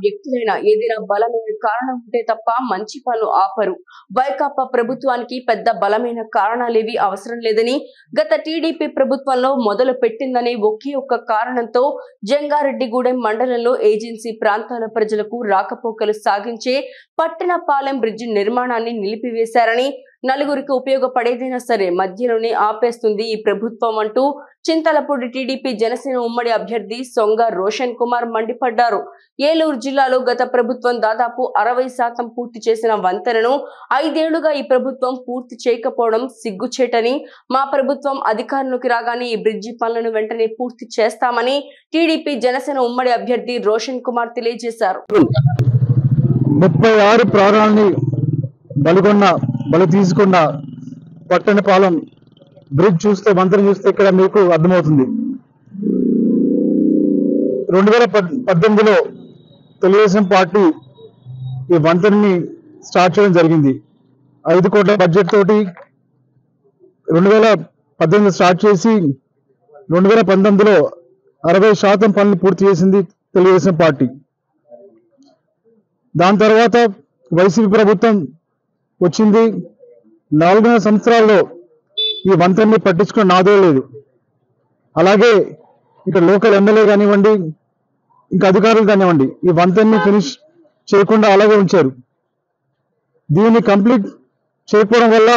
వ్యక్తులైనా ఏదైనా బలమైన కారణం ఉంటే తప్ప మంచి పనులు ఆపరు. వైకాపా ప్రభుత్వానికి పెద్ద బలమైన కారణాలేవి అవసరం లేదని, గత టీడీపీ ప్రభుత్వంలో మొదలు పెట్టిందనే ఒకే ఒక్క కారణంతో జంగారెడ్డిగూడెం మండలంలో ఏజెన్సీ ప్రాంతాల ప్రజలకు రాకపోకలు సాగించే పట్టణపాలెం బ్రిడ్జి నిర్మాణాన్ని నిలిపివేశారని, నలుగురికి ఉపయోగపడేదైనా సరే మధ్యలోనే ఆపేస్తుంది ఈ ప్రభుత్వం అంటూ చింతలపూడి టీడీపీ జనసేన ఉమ్మడి అభ్యర్థి సొంగ రోషన్ కుమార్ మండిపడ్డారు. ఏలూరు జిల్లాలో గత ప్రభుత్వం దాదాపు 60% పూర్తి చేసిన వంతెనను 5 ఏళ్లుగా ఈ ప్రభుత్వం పూర్తి చేయకపోవడం సిగ్గుచేటని, మా ప్రభుత్వం అధికారంలోకి రాగానే ఈ బ్రిడ్జి పనులను వెంటనే పూర్తి చేస్తామని టీడీపీ జనసేన ఉమ్మడి అభ్యర్థి రోషన్ కుమార్ తెలియజేశారు. 36 ప్రాణాలని బలి తీసుకున్న పట్టణపాలెం బ్రిడ్జ్ చూస్తే, వంతెన చూస్తే ఇక్కడ మీకు అర్థమవుతుంది. 2018లో తెలుగుదేశం పార్టీ ఈ వంతెనని స్టార్ట్ చేయడం జరిగింది. 5 కోట్ల బడ్జెట్ తోటి 2018 స్టార్ట్ చేసి 2019లో 60% పనులు పూర్తి చేసింది తెలుగుదేశం పార్టీ. దాని తర్వాత వైసీపీ ప్రభుత్వం వచ్చింది. 4 సంవత్సరాల్లో ఈ వంతెనని పట్టించుకున్న నాదే లేదు. అలాగే ఇక్కడ లోకల్ ఎమ్మెల్యే కానివ్వండి, ఇంకా అధికారులు కానివ్వండి, ఈ వంతెనని ఫినిష్ చేయకుండా అలాగే ఉంచారు. దీన్ని కంప్లీట్ చేయకపోవడం వల్ల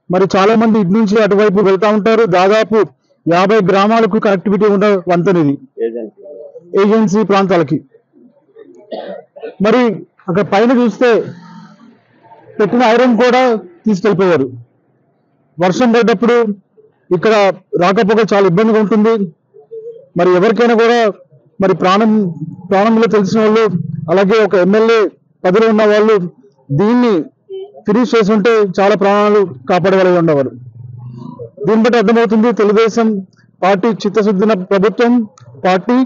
మరి చాలా మంది ఇటు నుంచి అటువైపు వెళ్తూ ఉంటారు. దాదాపు 50 గ్రామాలకు కనెక్టివిటీ ఉన్న వంతెన ఇది, ఏజెన్సీ ప్రాంతాలకి. మరి అక్కడ పైన చూస్తే పెట్టిన ఐరన్ కూడా తీసుకెళ్ళిపోయారు. వర్షం పడ్డప్పుడు ఇక్కడ రాకపోక చాలా ఇబ్బందిగా ఉంటుంది. మరి ఎవరికైనా కూడా మరి ప్రాణంలో తెలిసిన వాళ్ళు, అలాగే ఒక ఎమ్మెల్యే పదవిలో ఉన్న వాళ్ళు దీన్ని ఫినిష్ చేసి ఉంటే చాలా ప్రాణాలు కాపాడగలిగి ఉండేవారు. దీన్ని బట్టి అర్థమవుతుంది తెలుగుదేశం పార్టీ చిత్తశుద్ధిన ప్రభుత్వం పార్టీ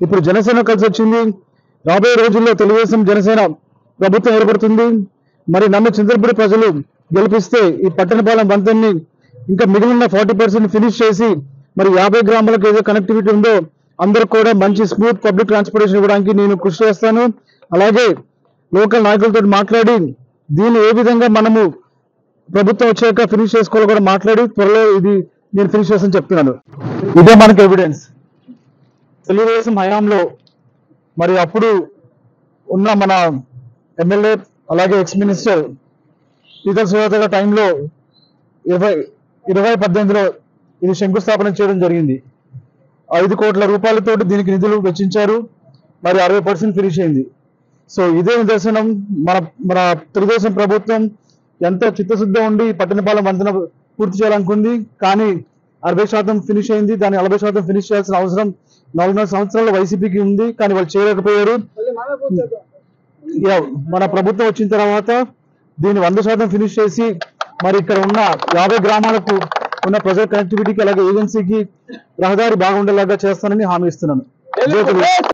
ఇప్పుడు జనసేన కలిసి వచ్చింది. రాబోయే రోజుల్లో తెలుగుదేశం జనసేన ప్రభుత్వం ఏర్పడుతుంది. మరి నన్ను చింతలపూడి ప్రజలు గెలిపిస్తే ఈ పట్టణపాలెం వంతెనని ఇంకా మిగిలిన 40% ఫినిష్ చేసి మరి 50 గ్రామాలకు ఏదో కనెక్టివిటీ ఉందో అందరికి కూడా మంచి స్మూత్ పబ్లిక్ ట్రాన్స్పోర్టేషన్ ఇవ్వడానికి నేను కృషి చేస్తాను. అలాగే లోకల్ నాయకులతో మాట్లాడి దీన్ని ఏ విధంగా మనము ప్రభుత్వం వచ్చాక ఫినిష్ చేసుకోవాలో కూడా మాట్లాడి త్వరలో ఇది నేను ఫినిష్ చేస్తానని చెప్తున్నాను. ఇదే మనకు ఎవిడెన్స్. తెలుగుదేశం హయాంలో మరి అప్పుడు ఉన్న మన ఎమ్మెల్యే అలాగే ఎక్స్ మినిస్టర్ పీతల సుజాత టైంలో 2018లో ఇది శంకుస్థాపన చేయడం జరిగింది. 5 కోట్ల రూపాయలతో దీనికి నిధులు వెచ్చించారు. మరి 60% ఫినిష్ అయింది. సో ఇదే నిదర్శనం మన తెలుగుదేశం ప్రభుత్వం ఎంత చిత్తశుద్ధి ఉండి పట్టణపాలెం వంతెన పూర్తి చేయాలనుకుంది. కానీ 60% ఫినిష్ అయింది. దాన్ని 40% ఫినిష్ చేయాల్సిన అవసరం 4 సంవత్సరాలు వైసీపీకి ఉంది. కానీ వాళ్ళు చేయలేకపోయారు. మన ప్రభుత్వం వచ్చిన తర్వాత దీన్ని 100% ఫినిష్ చేసి మరి ఇక్కడ ఉన్న 50 గ్రామాలకు ఉన్న ప్రజల కనెక్టివిటీకి అలాగే ఏజెన్సీకి రహదారి బాగుండేలాగా చేస్తానని హామీ ఇస్తున్నాను.